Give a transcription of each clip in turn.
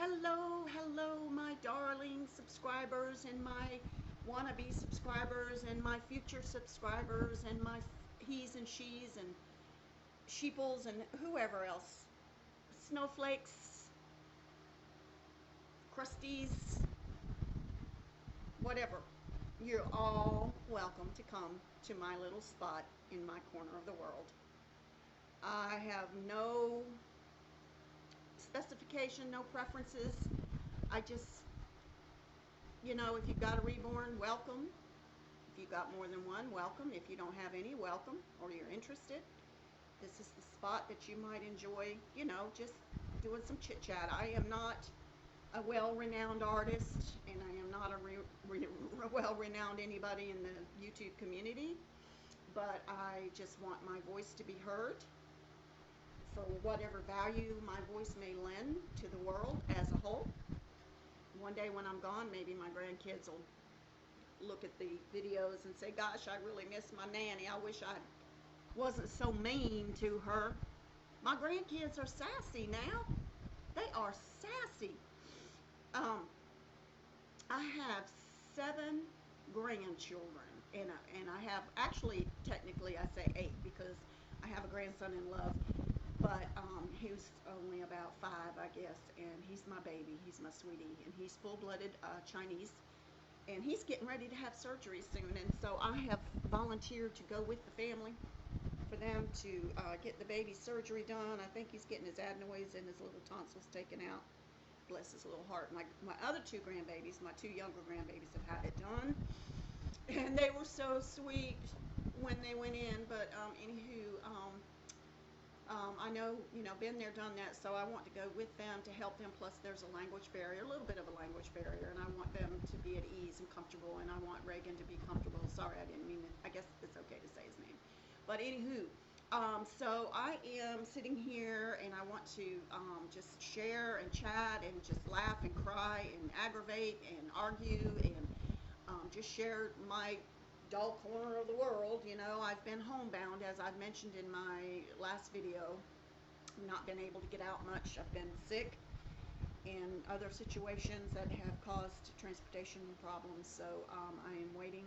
Hello, my darling subscribers and my wannabe subscribers and my future subscribers and my he's and she's and sheeples and whoever else. Snowflakes, crusties, whatever. You're all welcome to come to my little spot in my corner of the world. I have no specification, no preferences. I just, if you've got a reborn, welcome. If you've got more than one, welcome. If you don't have any, welcome, or you're interested, this is the spot that you might enjoy, just doing some chit chat. I am not a well-renowned artist, and I am not a well-renowned anybody in the YouTube community, but I just want my voice to be heard for whatever value my voice may lend to the world as a whole. One day when I'm gone, maybe my grandkids will look at the videos and say, gosh, I really miss my nanny. I wish I wasn't so mean to her. My grandkids are sassy now. They are sassy. I have 7 grandchildren, and I have, actually, technically, I say 8 because I have a grandson in love, but he was only about 5, I guess, and he's my baby. He's my sweetie, and he's full-blooded Chinese, and he's getting ready to have surgery soon, and so I have volunteered to go with the family for them to get the baby's surgery done. I think he's getting his adenoids and his little tonsils taken out. Bless his little heart. My other 2 grandbabies, my 2 younger grandbabies, have had it done, and they were so sweet when they went in. But anywho, I know, been there, done that, so I want to go with them to help them. Plus, there's a language barrier, a little bit of a language barrier, and I want them to be at ease and comfortable, and I want Reagan to be comfortable. Sorry, I didn't mean it. I guess it's okay to say his name. But anywho, so I am sitting here, and I want to just share and chat and just laugh and cry and aggravate and argue and just share my dull corner of the world. I've been homebound, as I've mentioned in my last video. I've not been able to get out much. I've been sick and other situations that have caused transportation problems, so I am waiting.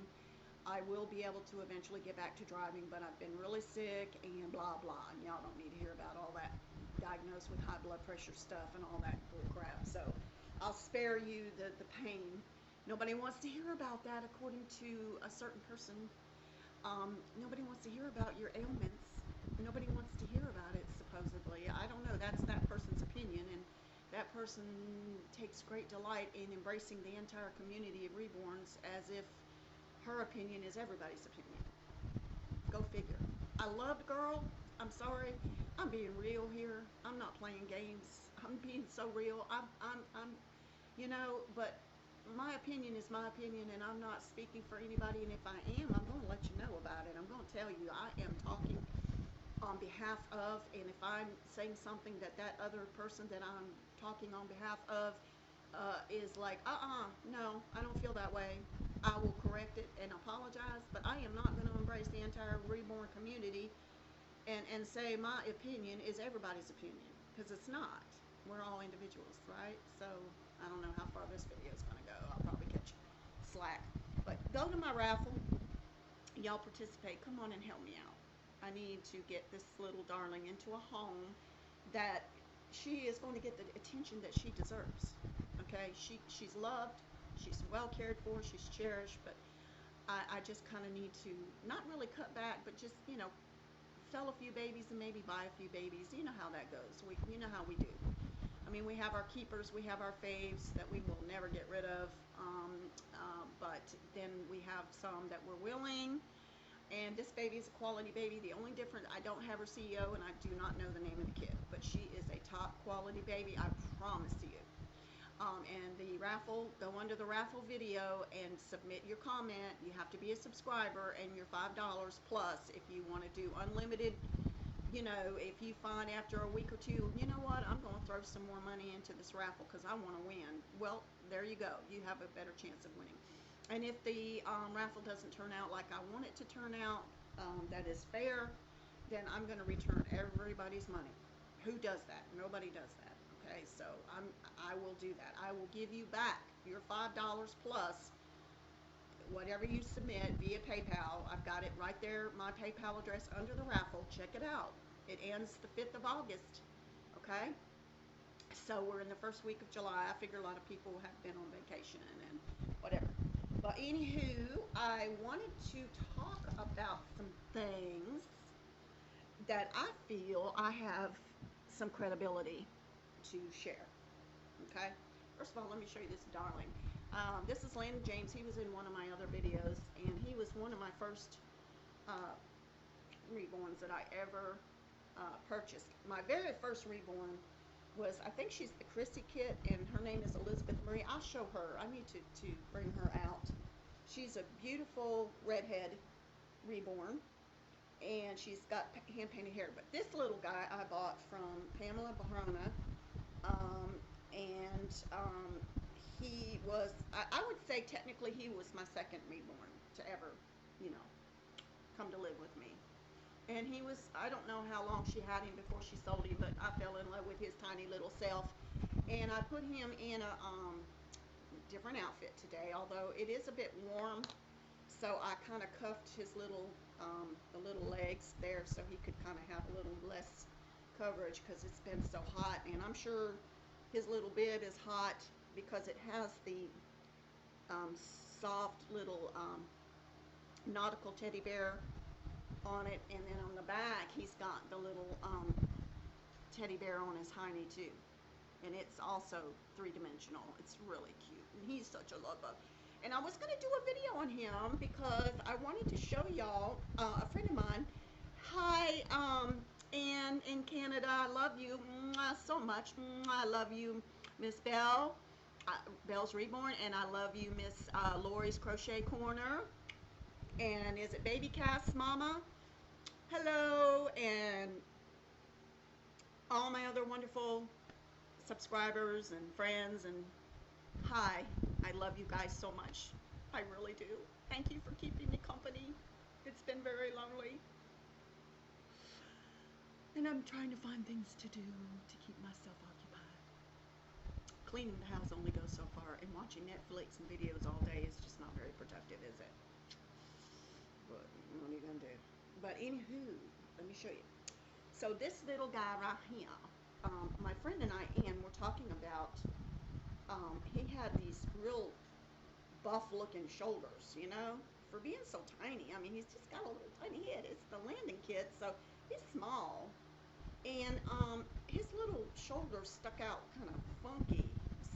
I will be able to eventually get back to driving, but I've been really sick and blah blah, and y'all don't need to hear about all that diagnosed with high blood pressure stuff and all that bull crap, so I'll spare you the pain. Nobody wants to hear about that, according to a certain person. Nobody wants to hear about your ailments. Nobody wants to hear about it, supposedly. I don't know. That's that person's opinion, and that person takes great delight in embracing the entire community of Reborns as if her opinion is everybody's opinion. Go figure. I loved girl. I'm sorry. I'm being real here. I'm not playing games. I'm being so real. I'm but my opinion is my opinion, and I'm not speaking for anybody, and if I am, I'm going to let you know about it. I'm going to tell you I am talking on behalf of, and if I'm saying something that other person that I'm talking on behalf of is like, no, I don't feel that way, I will correct it and apologize, but I am not going to embrace the entire Reborn community and say my opinion is everybody's opinion, because it's not. We're all individuals, right? So I don't know how far this video is going to go. I'll probably catch slack. But go to my raffle. Y'all participate. Come on and help me out. I need to get this little darling into a home that she is going to get the attention that she deserves. Okay? She's loved. She's well cared for. She's cherished. But I just kind of need to not really cut back, but just, sell a few babies and maybe buy a few babies. You know how that goes. You know how we do. I mean, we have our keepers, we have our faves that we will never get rid of, but then we have some that we're willing, and this baby is a quality baby. The only difference, I don't have her CEO, and I do not know the name of the kid, but she is a top quality baby, I promise to you. And the raffle, go under the raffle video and submit your comment. You have to be a subscriber, and your $5 plus if you want to do unlimited. If you find after a week or two, you know what, I'm going to throw some more money into this raffle because I want to win. Well, there you go. You have a better chance of winning. And if the raffle doesn't turn out like I want it to turn out, that is fair, then I'm going to return everybody's money. Who does that? Nobody does that. Okay, so So I will do that. I will give you back your $5 plus whatever you submit via PayPal. I've got it right there, my PayPal address under the raffle. Check it out. It ends the 5th of August. Okay? So we're in the first week of July. I figure a lot of people have been on vacation and whatever. But anywho, I wanted to talk about some things that I feel I have some credibility to share. Okay? First of all, let me show you this darling. This is Landon James. He was in one of my other videos, and he was one of my first Reborns that I ever purchased. My very first Reborn was, I think she's the Chrissy kit, and her name is Elizabeth Marie. I'll show her. I need to bring her out. She's a beautiful redhead Reborn, and she's got hand-painted hair. But this little guy I bought from Pamela Barona, and he was, I would say technically he was my second Reborn to ever, you know, come to live with me. And he was, I don't know how long she had him before she sold him, but I fell in love with his tiny little self. And I put him in a different outfit today, although it is a bit warm. So I kind of cuffed his little, the little legs there so he could kind of have a little less coverage because it's been so hot. And I'm sure his little bib is hot because it has the soft little nautical teddy bear on it, and then on the back he's got the little teddy bear on his hiney too, and it's also three-dimensional. It's really cute, and he's such a love bug. And I was going to do a video on him because I wanted to show y'all a friend of mine. Hi, Anne in Canada. I love you so much. I love you, Miss Belle. Belle's Reborn, and I love you, Miss Lori's Crochet Corner. And is it Baby Cass Mama? Hello, and all my other wonderful subscribers and friends, and hi. I love you guys so much. I really do. Thank you for keeping me company. It's been very lonely. And I'm trying to find things to do to keep myself occupied. Cleaning the house only goes so far, and watching Netflix and videos all day is just not very productive, is it? But what are you gonna do? But anywho, let me show you. So this little guy right here, my friend and I, Ann, were talking about, he had these real buff-looking shoulders, you know, for being so tiny. I mean, he's just got a little tiny head. It's the Landon kid, so he's small, and his little shoulders stuck out kind of funky.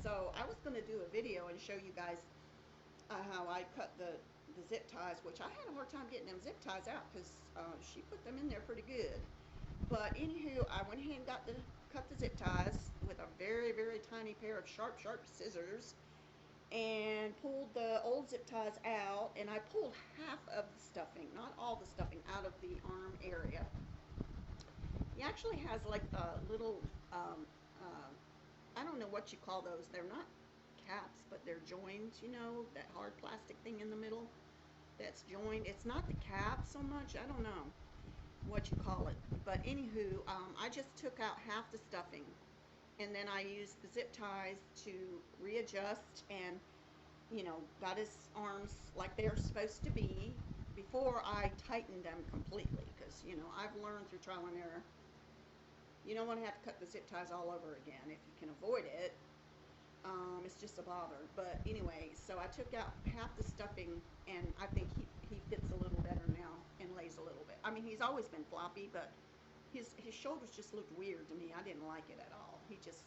So I was gonna do a video and show you guys how I cut the zip ties, which I had a hard time getting them zip ties out because she put them in there pretty good. But anywho, I went ahead and cut the zip ties with a very, very tiny pair of sharp scissors, and pulled the old zip ties out, and I pulled half of the stuffing, not all the stuffing, out of the arm area. He actually has like a little, I don't know what you call those. They're not caps, but they're joins, you know, that hard plastic thing in the middle that's joined. It's not the cap so much. I don't know what you call it. But anywho, I just took out half the stuffing, and then I used the zip ties to readjust and, you know, got his arms like they're supposed to be before I tightened them completely, because, you know, I've learned through trial and error, you don't want to have to cut the zip ties all over again if you can avoid it. It's just a bother. But anyway, so I took out half the stuffing, and I think he fits a little better now and lays a little bit. I mean, he's always been floppy, but his shoulders just looked weird to me. I didn't like it at all. He just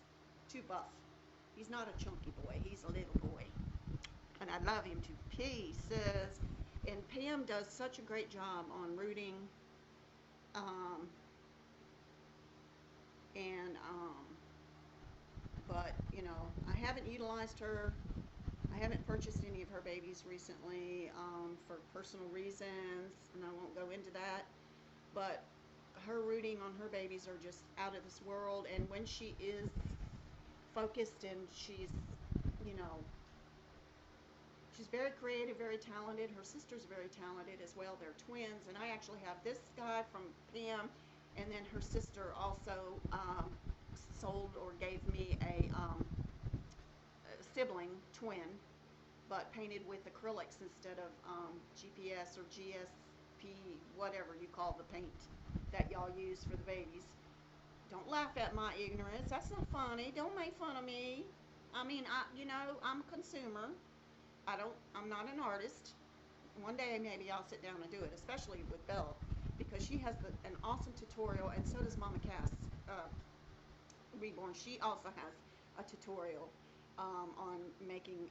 too buff. He's not a chunky boy. He's a little boy, and I love him to pieces. And Pam does such a great job on rooting, but you know, I haven't utilized her. I haven't purchased any of her babies recently for personal reasons, and I won't go into that. But her rooting on her babies are just out of this world. And when she is focused and she's, you know, she's very creative, very talented. Her sister's very talented as well. They're twins, and I actually have this guy from Pam, and then her sister also sold or gave me a selling twin, but painted with acrylics instead of GPS or GSP, whatever you call the paint that y'all use for the babies. Don't laugh at my ignorance. That's not funny. Don't make fun of me. I mean, I'm a consumer. I'm not an artist. One day maybe I'll sit down and do it, especially with Belle, because she has an awesome tutorial, and so does Mama Cass. Reborn. She also has a tutorial on making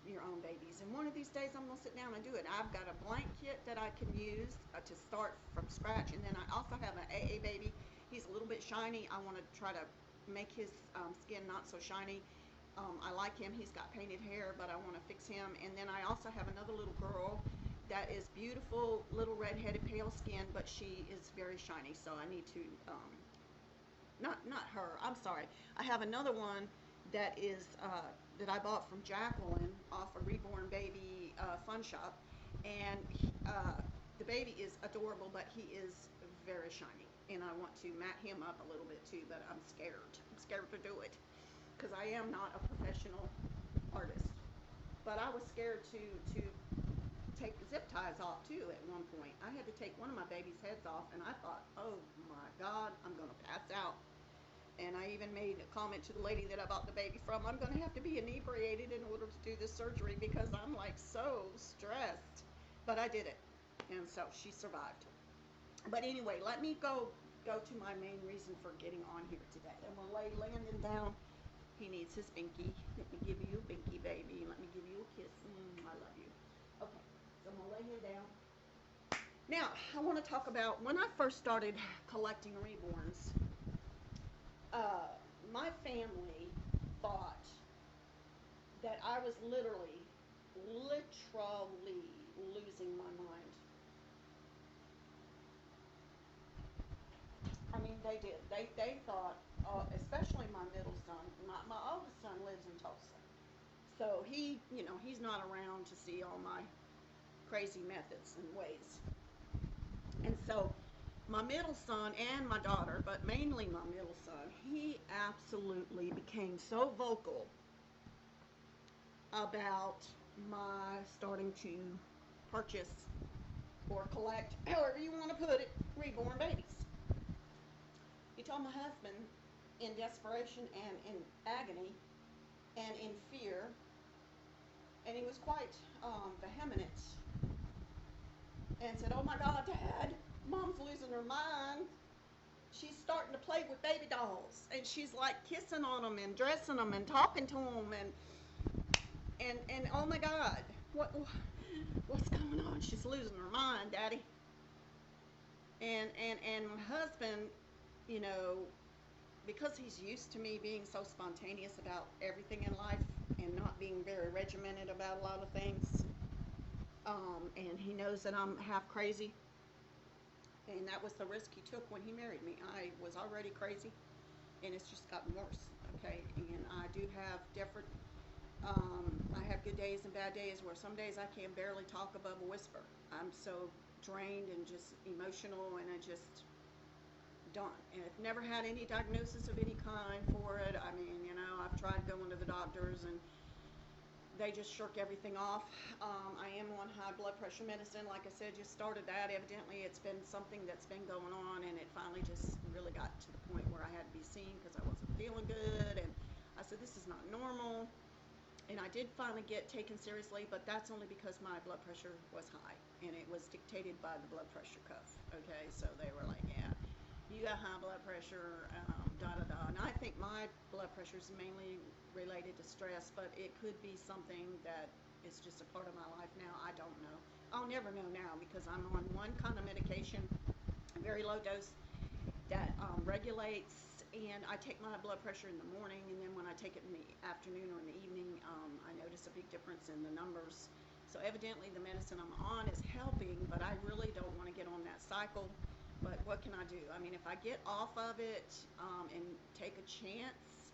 your own babies. And one of these days I'm going to sit down and do it. I've got a blank kit that I can use to start from scratch. And then I also have an AA baby. He's a little bit shiny. I want to try to make his skin not so shiny. I like him. He's got painted hair, but I want to fix him. And then I also have another little girl that is beautiful, little red-headed, pale skin, but she is very shiny. So I need to, not her, I'm sorry. I have another one that is that I bought from Jacqueline off a Reborn baby fun shop, and the baby is adorable, but he is very shiny, and I want to matte him up a little bit too, but I'm scared. I'm scared to do it because I am not a professional artist, but I was scared to take the zip ties off too at one point. I had to take one of my baby's heads off, and I thought, oh my God, I'm gonna pass out. And I even made a comment to the lady that I bought the baby from. I'm going to have to be inebriated in order to do this surgery because I'm like so stressed. But I did it. And so she survived. But anyway, let me go to my main reason for getting on here today. I'm going to lay Landon down. He needs his binky. Let me give you a binky, baby. Let me give you a kiss. I love you. Okay, so I'm going to lay him down. Now, I want to talk about when I first started collecting Reborns. My family thought that I was literally losing my mind. I mean, they did. They thought, especially my middle son. My oldest son lives in Tulsa, so he's not around to see all my crazy methods and ways. And so my middle son and my daughter, but mainly my middle son, he absolutely became so vocal about my starting to purchase or collect, however you want to put it, reborn babies. He told my husband in desperation and in agony and in fear, and he was quite vehement, and said, oh my God, Dad, Mom's losing her mind. She's starting to play with baby dolls, and she's like kissing on them and dressing them and talking to them, and oh my God, what's going on? She's losing her mind, Daddy. And my husband, because he's used to me being so spontaneous about everything in life and not being very regimented about a lot of things, and he knows that I'm half crazy. And that was the risk he took when he married me. I was already crazy, and it's just gotten worse, okay? And I do have different, I have good days and bad days where some days I can barely talk above a whisper. I'm so drained and just emotional, and I just done. And I've never had any diagnosis of any kind for it. I mean, I've tried going to the doctors, and they just shirk everything off. I am on high blood pressure medicine. Like I said, just started that. Evidently, it's been something that's been going on, and it finally just really got to the point where I had to be seen because I wasn't feeling good. And I said, this is not normal. And I did finally get taken seriously, but that's only because my blood pressure was high, and it was dictated by the blood pressure cuff. Okay, so they were like, yeah, you got high blood pressure, And I think my blood pressure is mainly related to stress, but it could be something that is just a part of my life now. I don't know. I'll never know now because I'm on one kind of medication, a very low dose, that regulates, and I take my blood pressure in the morning, and then when I take it in the afternoon or in the evening, I notice a big difference in the numbers. So evidently the medicine I'm on is helping, but I really don't want to get on that cycle. But what can I do? I mean, if I get off of it and take a chance,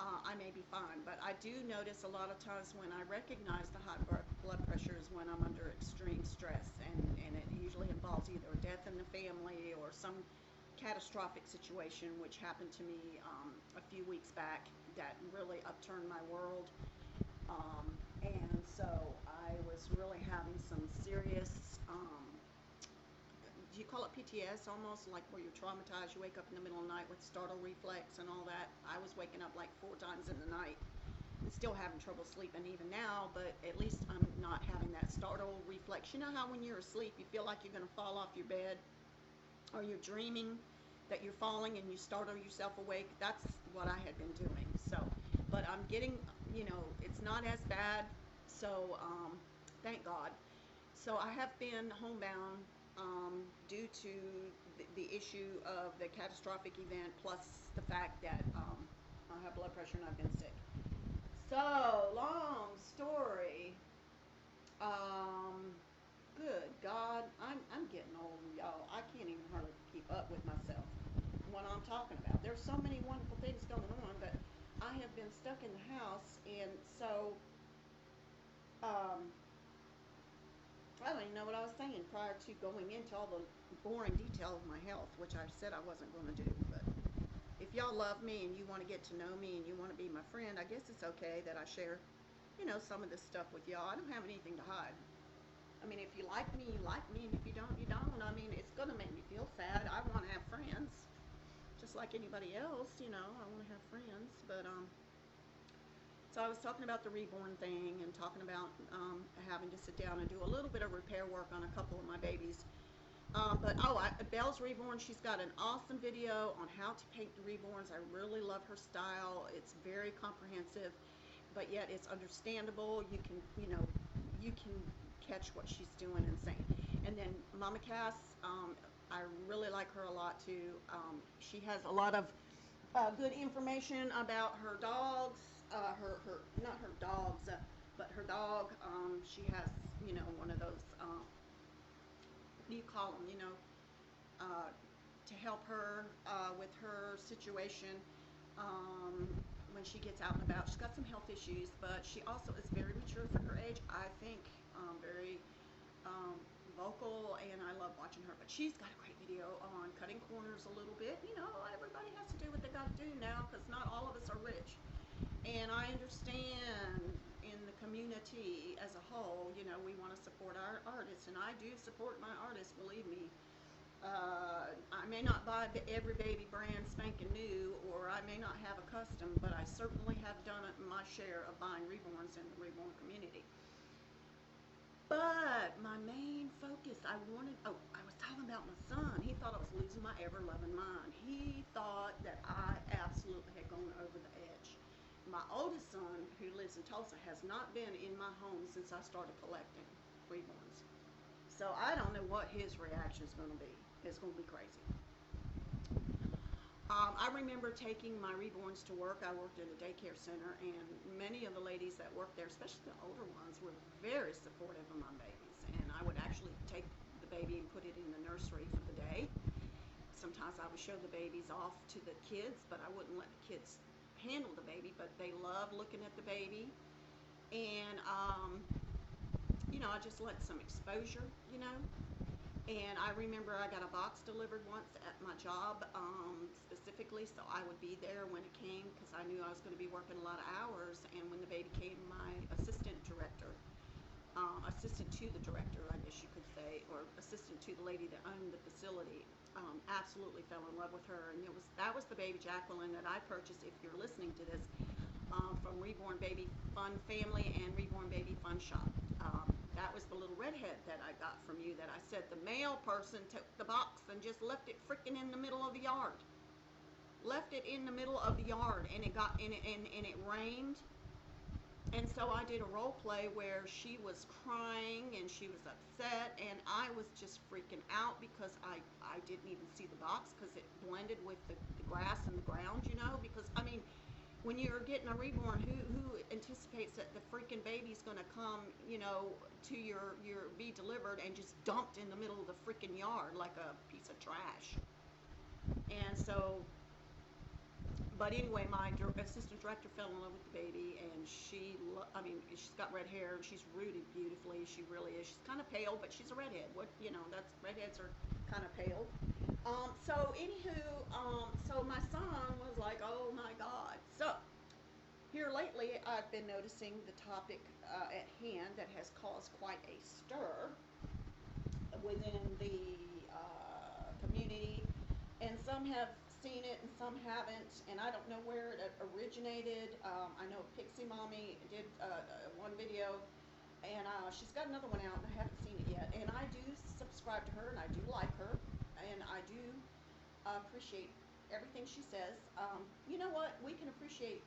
I may be fine. But I do notice a lot of times when I recognize the high blood pressure is when I'm under extreme stress, and it usually involves either a death in the family or some catastrophic situation, which happened to me a few weeks back that really upturned my world. And so I was really having some serious, do you call it PTS almost, like where you're traumatized, you wake up in the middle of the night with startle reflex and all that. I was waking up like 4 times in the night and still having trouble sleeping even now, but at least I'm not having that startle reflex. You know how when you're asleep you feel like you're going to fall off your bed, or you're dreaming that you're falling and you startle yourself awake? That's what I had been doing. So, but I'm getting, it's not as bad. So, thank God. So I have been homebound, due to the issue of the catastrophic event, plus the fact that I have blood pressure and I've been sick. So, long story. Um, Good God, I'm getting old, y'all. I can't even hardly keep up with myself. What I'm talking about. There's so many wonderful things going on, but I have been stuck in the house, and so um, I don't even know what I was saying prior to going into all the boring detail of my health, which I said I wasn't going to do. But if y'all love me and you want to get to know me and you want to be my friend, I guess it's okay that I share, some of this stuff with y'all. I don't have anything to hide. I mean, if you like me, you like me, and if you don't, you don't. I mean, it's gonna make me feel sad. I want to have friends, just like anybody else. I want to have friends. But so I was talking about the reborn thing and talking about having to sit down and do a little bit of repair work on a couple of my babies. But Belle's Reborn, she's got an awesome video on how to paint the reborns. I really love her style. It's very comprehensive, but yet it's understandable. You can catch what she's doing and saying. And then Mama Cass, I really like her a lot too. She has a lot of good information about her dogs, her not her dogs, but her dog. She has, one of those, what do you call them, to help her with her situation, um, when she gets out and about. She's got some health issues, but she also is very mature for her age, I think. Very um, vocal, and I love watching her. But she's got a great video on cutting corners a little bit. Everybody has to do what they got to do now, because not all of us are rich. And I understand in the community as a whole, we want to support our artists, and I do support my artists, believe me. I may not buy every baby brand spanking new, or I may not have a custom, but I certainly have done my share of buying reborns in the reborn community. But my main focus, I was talking about my son. He thought I was losing my ever-loving mind. He thought that I absolutely had gone over the edge. My oldest son, who lives in Tulsa, has not been in my home since I started collecting reborns. So I don't know what his reaction is going to be. It's going to be crazy. I remember taking my reborns to work. I worked at a daycare center, and many of the ladies that worked there, especially the older ones, were very supportive of my babies. And I would actually take the baby and put it in the nursery for the day. Sometimes I would show the babies off to the kids, but I wouldn't let the kids handle the baby. But they love looking at the baby. And, I just let some exposure. And I remember I got a box delivered once at my job, specifically, so I would be there when it came, because I knew I was going to be working a lot of hours. And when the baby came, my assistant to the director, I guess you could say, or assistant to the lady that owned the facility, absolutely fell in love with her. And that was the baby Jacqueline that I purchased, if you're listening to this, from Reborn Baby Fun Family and Reborn Baby Fun Shop. That was the little redhead that I got from you, that I said the male person took the box and just left it freaking in the middle of the yard. Left it in the middle of the yard, and it got in it, and it rained. And so I did a role play where she was crying and she was upset, and I was just freaking out because I didn't even see the box, because it blended with the grass and the ground, because I mean, when you're getting a reborn, who anticipates that the freaking baby's gonna come, to your be delivered and just dumped in the middle of the freaking yard like a piece of trash? And so, but anyway, my assistant director fell in love with the baby, and she's got red hair, and she's rooted beautifully. She really is. She's kind of pale, but she's a redhead. Redheads are kind of pale. So my son was like, oh my God. So here, lately, I've been noticing the topic at hand that has caused quite a stir within the community, and some have seen it and some haven't, and I don't know where it originated. I know Pixie Mommy did one video, and she's got another one out, and I haven't seen it yet. And I do subscribe to her, and I do like her, and I do appreciate everything she says. You know what? We can appreciate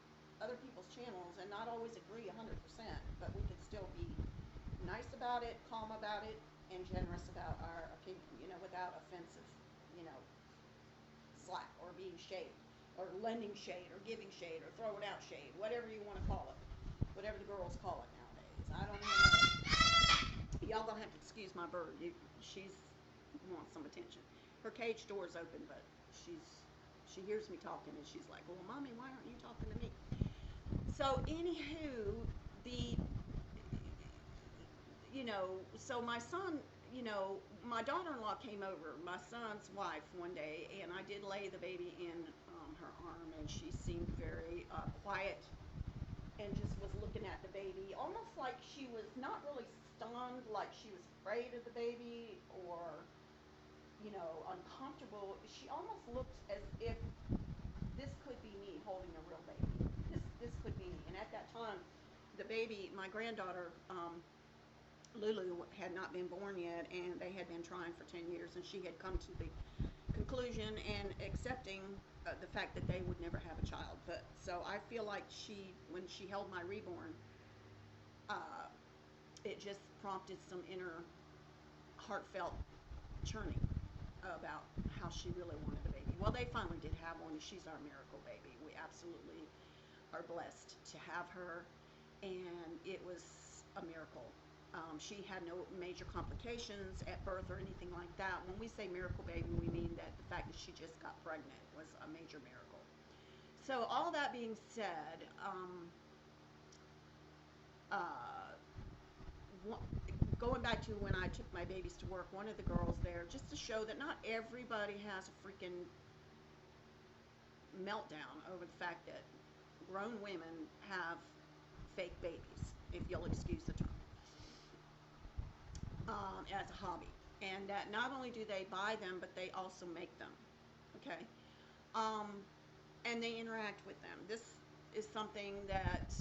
other people's channels and not always agree 100%, but we can still be nice about it, calm about it, and generous about our opinion, without offensive, you know, slack or being shade or lending shade or giving shade or throwing out shade, whatever you want to call it, whatever the girls call it nowadays. I don't even know. Y'all gonna have to excuse my bird. She's wants some attention. Her cage door's open, but she hears me talking and she's like, "Well, mommy, why aren't you talking to me?" So, anywho, the so my son, my daughter-in-law came over, my son's wife, one day, and I did lay the baby in her arm, and she seemed very quiet and just was looking at the baby, almost like she was not really stunned, like she was afraid of the baby or, uncomfortable. She almost looked as if this could be me holding a real baby. This could be me. And at that time, the baby, my granddaughter, Lulu, had not been born yet, and they had been trying for 10 years, and she had come to the conclusion and accepting the fact that they would never have a child. But so I feel like when she held my reborn, it just prompted some inner heartfelt churning about how she really wanted the baby. Well, they finally did have one, and she's our miracle baby. We absolutely are blessed to have her, and it was a miracle. She had no major complications at birth or anything like that. When we say miracle baby, we mean that the fact that she just got pregnant was a major miracle. So all that being said, going back to when I took my babies to work, one of the girls there, just to show that not everybody has a freaking meltdown over the fact that grown women have fake babies, if you'll excuse the term, as a hobby. And that not only do they buy them, but they also make them, okay? And they interact with them. This is something that,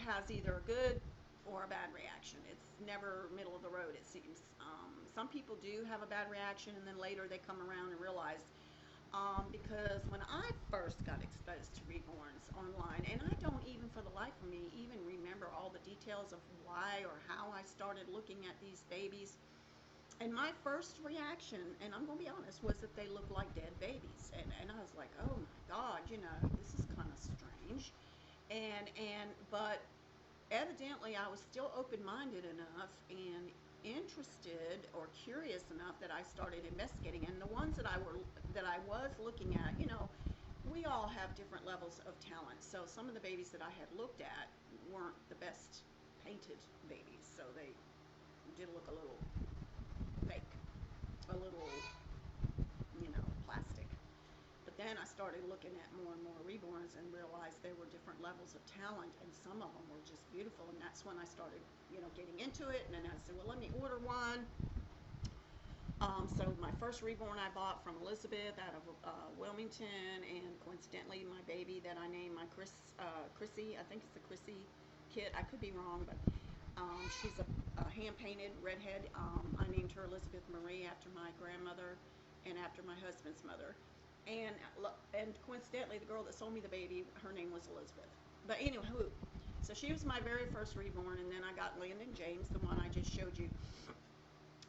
has either a good or a bad reaction. It's never middle of the road, it seems. Some people do have a bad reaction, and then later they come around and realize, because when I first got exposed to Reborns online, and I don't even for the life of me even remember all the details of why or how I started looking at these babies, and my first reaction, and I'm going to be honest, was that they looked like dead babies, and I was like, oh my God, this is kind of strange, but evidently I was still open-minded enough and interested or curious enough that I started investigating. And the ones that I was looking at, we all have different levels of talent. So some of the babies that I had looked at weren't the best painted babies, so they did look a little fake, a little, plastic. But then I started looking at more and more reborns and realized there were different levels of talent, and some of them were just beautiful. And that's when I started, getting into it. And then I said, well, let me order one. So my first reborn I bought from Elizabeth out of Wilmington, and coincidentally, my baby that I named my Chrissy, I think it's the Chrissy kit. I could be wrong, but she's a hand-painted redhead. I named her Elizabeth Marie after my grandmother and after my husband's mother. And coincidentally, the girl that sold me the baby, her name was Elizabeth. But anywho, so she was my very first reborn, and then I got Landon James, the one I just showed you,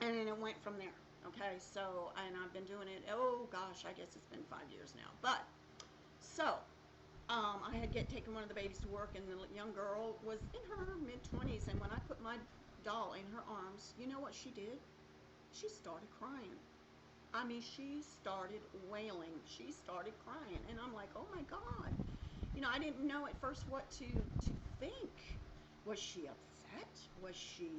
and then it went from there. Okay, so, and I've been doing it, oh gosh, I guess it's been 5 years now. But, so, I had taken one of the babies to work, and the young girl was in her mid-20s, and when I put my doll in her arms, you know what she did? She started crying. I mean, she started wailing. She started crying, and I'm like, oh my God. I didn't know at first what to think. Was she upset? Was she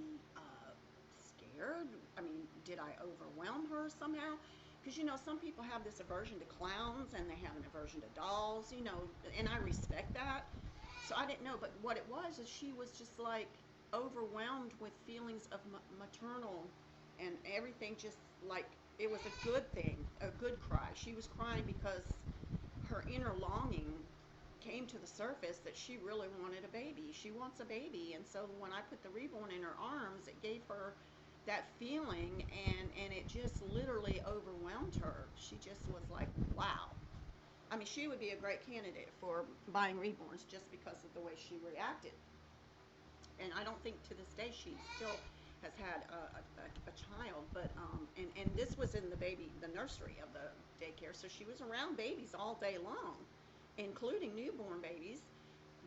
scared? I mean, did I overwhelm her somehow? because some people have this aversion to clowns and they have an aversion to dolls, and I respect that. So I didn't know, but what it was is she was just like overwhelmed with feelings of maternal and everything, just like it was a good thing, a good cry. She was crying because her inner longing came to the surface that she really wanted a baby. She wants a baby. And so when I put the Reborn in her arms, it gave her that feeling, and it just literally overwhelmed her. She just was like, wow. I mean, she would be a great candidate for buying Reborns just because of the way she reacted. And I don't think to this day she still has had a child, but and this was in the nursery of the daycare, so she was around babies all day long, including newborn babies.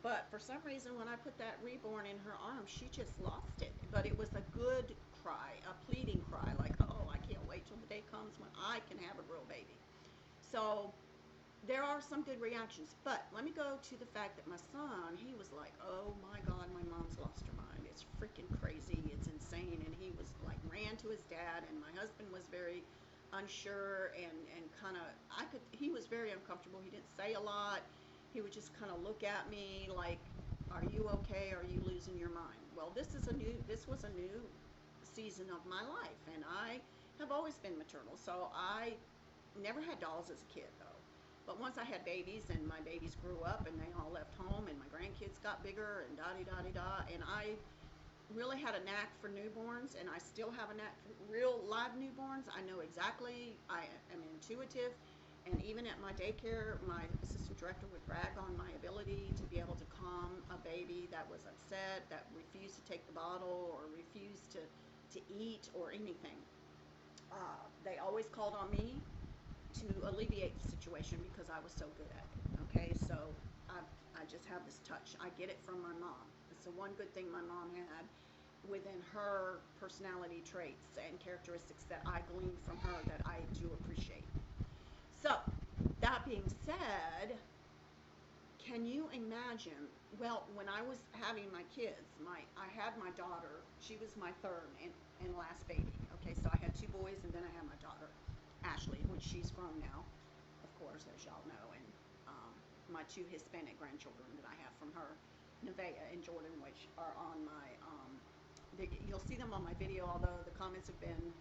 But for some reason, when I put that Reborn in her arms, she just lost it. But it was a good cry, a pleading cry, like, oh, I can't wait till the day comes when I can have a real baby. So there are some good reactions. But let me go to the fact that my son, he was like, oh my God, my mom's lost her mind. It's freaking crazy. It's insane. And he was like, ran to his dad, and my husband was very unsure and kind of, he was very uncomfortable. He didn't say a lot. He would just kind of look at me like, are you okay? Are you losing your mind? Well, this was a new season of my life, and I have always been maternal. So I never had dolls as a kid, though. But once I had babies, and my babies grew up, and they all left home, and my grandkids got bigger, and da-di-da-di-da, and I really had a knack for newborns, and I still have a knack for real live newborns. I know exactly, I am intuitive, and even at my daycare, my assistant director would brag on my ability to be able to calm a baby that was upset, that refused to take the bottle, or refused to eat, or anything. They always called on me to alleviate the situation because I was so good at it. Okay, so I just have this touch. I get it from my mom. It's the one good thing my mom had within her personality traits and characteristics that I gleaned from her that I do appreciate. So, that being said, can you imagine? Well, when I was having my kids, I had my daughter. She was my third and last baby. Okay, so I had two boys, and then I had my daughter, Ashley, which she's grown now, of course, as y'all know, and my two Hispanic grandchildren that I have from her, Nevaeh and Jordan, which are on my, you'll see them on my video, although the comments have been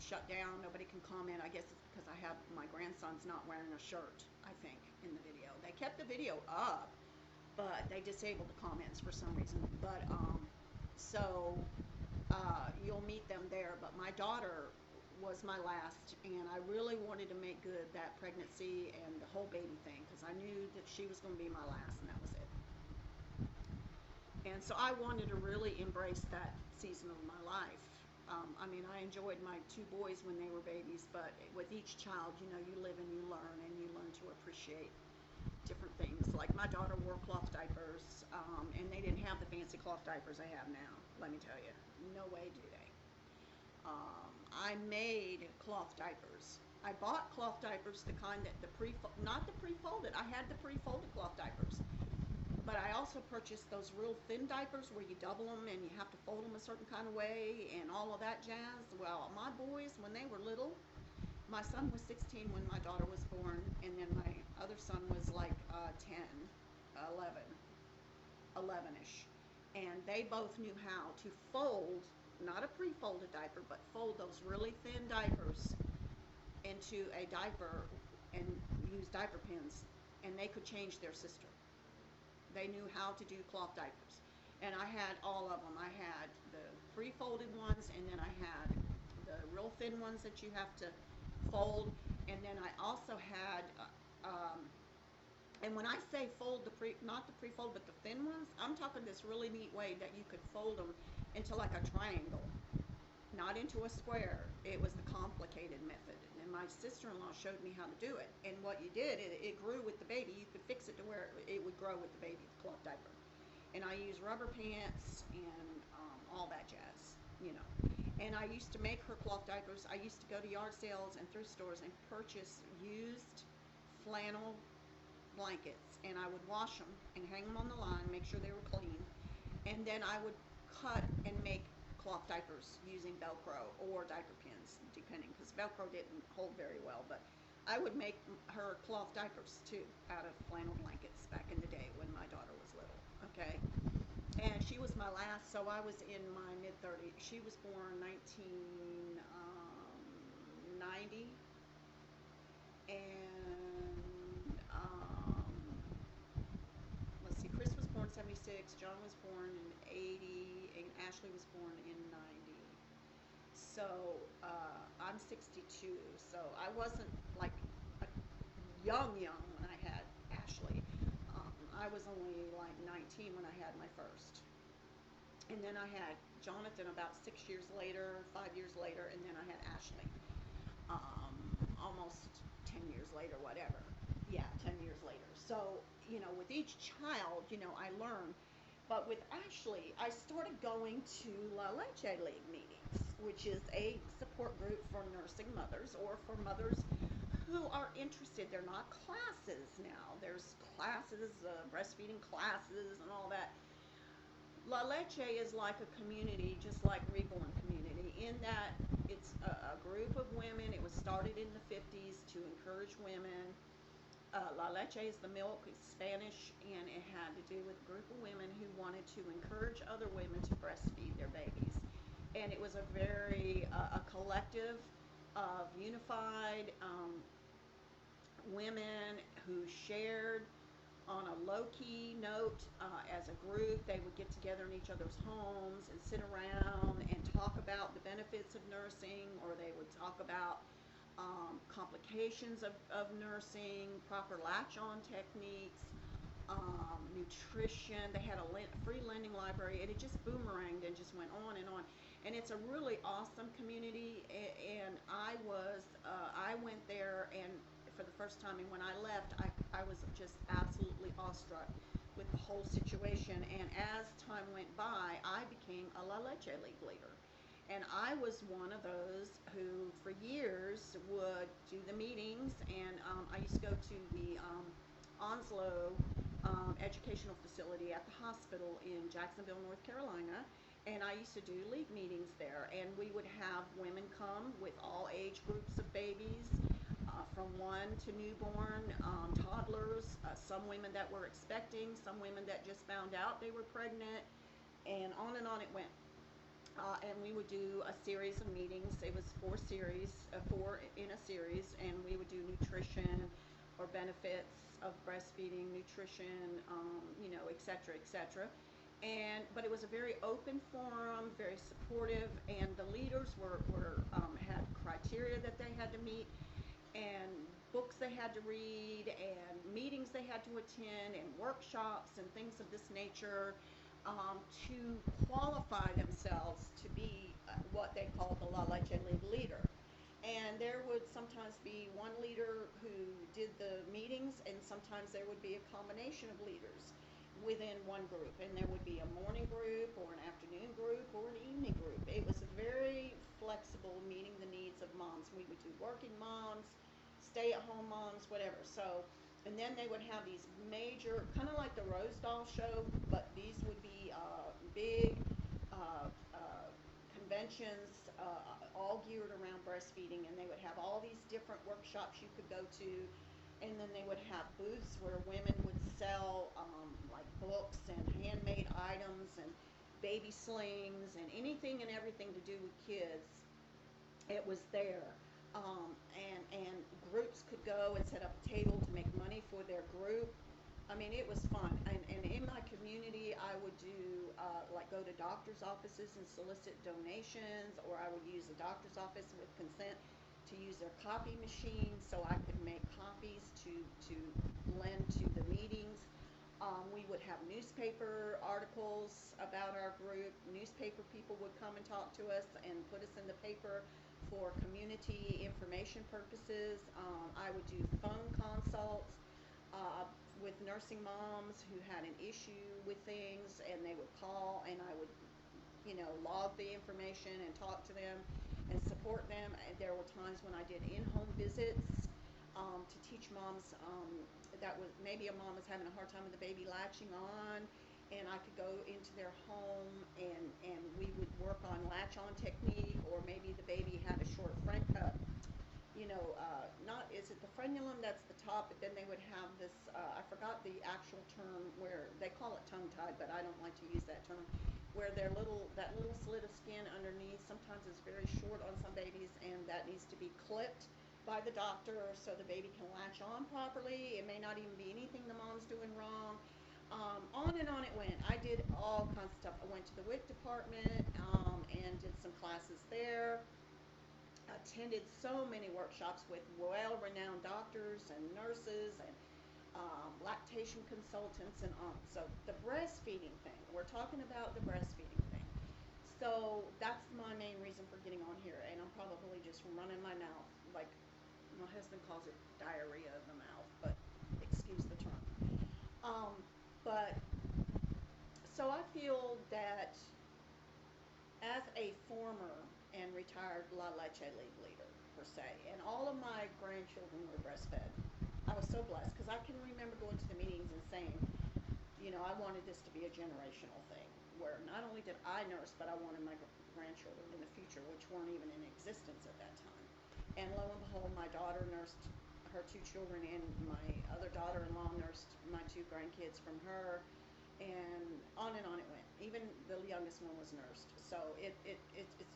shut down. Nobody can comment. I guess it's because I have my grandson's not wearing a shirt, I think, in the video. They kept the video up, but they disabled the comments for some reason. But so you'll meet them there. But my daughter was my last, and I really wanted to make good that pregnancy and the whole baby thing because I knew that she was going to be my last, and that was it. And so I wanted to really embrace that season of my life. I mean, I enjoyed my two boys when they were babies, but with each child, you live and you learn, and you learn to appreciate different things. Like my daughter wore cloth diapers, and they didn't have the fancy cloth diapers I have now, let me tell you. No way do they. I made cloth diapers. I bought cloth diapers, the kind that not the pre-folded. I had the pre-folded cloth diapers. But I also purchased those real thin diapers where you double them and you have to fold them a certain kind of way and all of that jazz. Well, my boys, when they were little, my son was 16 when my daughter was born, and then my other son was like 10, 11, 11-ish. And they both knew how to fold, not a pre-folded diaper, but fold those really thin diapers into a diaper and use diaper pins, and they could change their sister. They knew how to do cloth diapers. And I had all of them. I had the pre-folded ones, and then I had the real thin ones that you have to fold. And then I also had, and when I say fold not the pre-fold, but the thin ones, I'm talking this really neat way that you could fold them into like a triangle, not into a square. It was the complicated method. And my sister-in-law showed me how to do it. And what you did, it grew with the baby. You could fix it to where it would grow with the baby, the cloth diaper. And I used rubber pants and all that jazz, And I used to make her cloth diapers. I used to go to yard sales and thrift stores and purchase used flannel blankets. And I would wash them and hang them on the line, make sure they were clean. And then I would cut and make cloth diapers using Velcro or diaper pins, depending, because Velcro didn't hold very well. But I would make her cloth diapers too out of flannel blankets back in the day when my daughter was little. Okay, and she was my last, so I was in my mid 30s. She was born 1990, and let's see, Chris was born 76, John was born in 80, and Ashley was born in 90. So I'm 62, so I wasn't like a young when I had Ashley. I was only like 19 when I had my first. And then I had Jonathan about 6 years later, 5 years later, and then I had Ashley almost 10 years later, whatever. Yeah, 10 years later. So, with each child, I learned. But with Ashley, I started going to Leche League meetings, which is a support group for nursing mothers or for mothers who are interested. They're not classes now. There's classes, breastfeeding classes, and all that. La Leche is like a community, just like Reborn community, in that it's a group of women. It was started in the 50s to encourage women. La Leche is the milk, it's Spanish, and it had to do with a group of women who wanted to encourage other women to breastfeed their babies. And it was a very, a collective of unified women who shared on a low-key note as a group. They would get together in each other's homes and sit around and talk about the benefits of nursing, or they would talk about complications of nursing, proper latch-on techniques, nutrition. They had a free lending library, and it just boomeranged and just went on and on. And it's a really awesome community. And I went there, and for the first time, and when I left, I was just absolutely awestruck with the whole situation. And as time went by, I became a La Leche League leader. And I was one of those who, for years, would do the meetings. And I used to go to the Onslow educational facility at the hospital in Jacksonville, North Carolina. And I used to do league meetings there. And we would have women come with all age groups of babies, from 1 to newborn, toddlers, some women that were expecting, some women that just found out they were pregnant, and on it went. And we would do a series of meetings. It was four in a series, and we would do nutrition or benefits of breastfeeding, nutrition, et cetera, et cetera. But it was a very open forum, very supportive, and the leaders had criteria that they had to meet, and books they had to read, and meetings they had to attend, and workshops and things of this nature, to qualify themselves to be what they called the La Leche League Leader. And there would sometimes be one leader who did the meetings, and sometimes there would be a combination of leaders within one group. And there would be a morning group, or an afternoon group, or an evening group. It was very flexible, meeting the needs of moms. We would do working moms, stay-at-home moms, whatever. So, and then they would have these major, kind of like the Rose Doll show, but these would be big conventions, all geared around breastfeeding, and they would have all these different workshops you could go to, and then they would have booths where women would sell like books and handmade items and baby slings and anything and everything to do with kids. It was there. And groups could go and set up a table to make money for their group. I mean, it was fun. And in my community, I would do, like, go to doctor's offices and solicit donations, or I would use the doctor's office with consent to use their copy machine so I could make copies to lend to the meetings. We would have newspaper articles about our group. Newspaper people would come and talk to us and put us in the paper for community information purposes. I would do phone consults with nursing moms who had an issue with things, and they would call, and I would, log the information and talk to them and support them. And there were times when I did in-home visits to teach moms that was maybe a mom was having a hard time with the baby latching on, and I could go into their home, and we would work on latch on technique, or maybe the baby had a short not, is it the frenulum, that's the top, but then they would have this, I forgot the actual term, where they call it tongue tied, but I don't like to use that term, where that little slit of skin underneath sometimes is very short on some babies, and that needs to be clipped by the doctor so the baby can latch on properly. It may not even be anything the mom's doing wrong. On and on it went. I did all kinds of stuff. I went to the WIC department, and did some classes there. Attended so many workshops with well-renowned doctors and nurses and lactation consultants and on. So the breastfeeding thing, we're talking about the breastfeeding thing. So that's my main reason for getting on here, and I'm probably just running my mouth, like my husband calls it diarrhea of the mouth, but excuse the term. Um, but so I feel that as a former and retired Leche League leader, per se, and all of my grandchildren were breastfed, I was so blessed because I can remember going to the meetings and saying, I wanted this to be a generational thing where not only did I nurse, but I wanted my grandchildren in the future, which weren't even in existence at that time. And lo and behold, my daughter nursed her two children, and my other daughter-in-law nursed my two grandkids from her, and on it went. Even the youngest one was nursed. So it's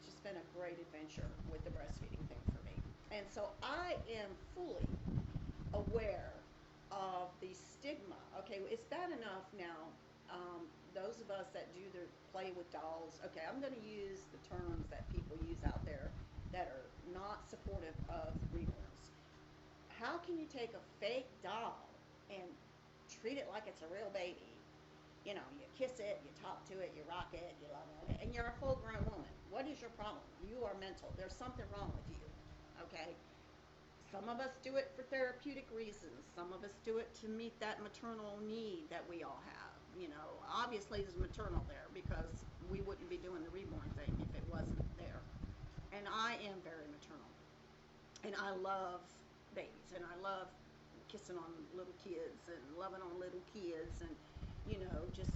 just been a great adventure with the breastfeeding thing for me. And so I am fully aware of the stigma. Okay, it's bad enough now. Those of us that do the play with dolls. Okay, I'm going to use the terms that people use out there that are not supportive of reborns. How can you take a fake doll and treat it like it's a real baby? You kiss it, you talk to it, you rock it, you love it, and you're a full grown woman. What is your problem? You are mental. There's something wrong with you. Okay? Some of us do it for therapeutic reasons. Some of us do it to meet that maternal need that we all have. Obviously there's maternal there because we wouldn't be doing the reborn thing if it wasn't there. And I am very maternal. And I love babies, and I love kissing on little kids and loving on little kids, and just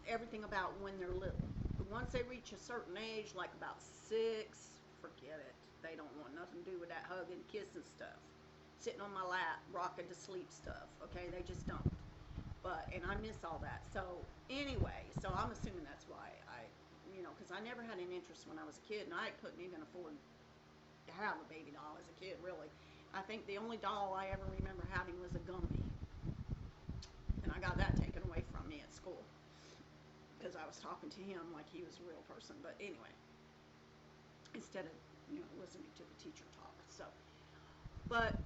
everything about when they're little. But once they reach a certain age, like about 6, forget it. They don't want nothing to do with that hugging, kissing stuff, sitting on my lap, rocking to sleep stuff. Okay, they just don't. And I miss all that. So anyway, so I'm assuming that's why because I never had an interest when I was a kid, and I couldn't even afford to have a baby doll as a kid, really. I think the only doll I ever remember having was a Gumby, and I got that taken away from me at school because I was talking to him like he was a real person. But anyway, instead of listening to the teacher talk. But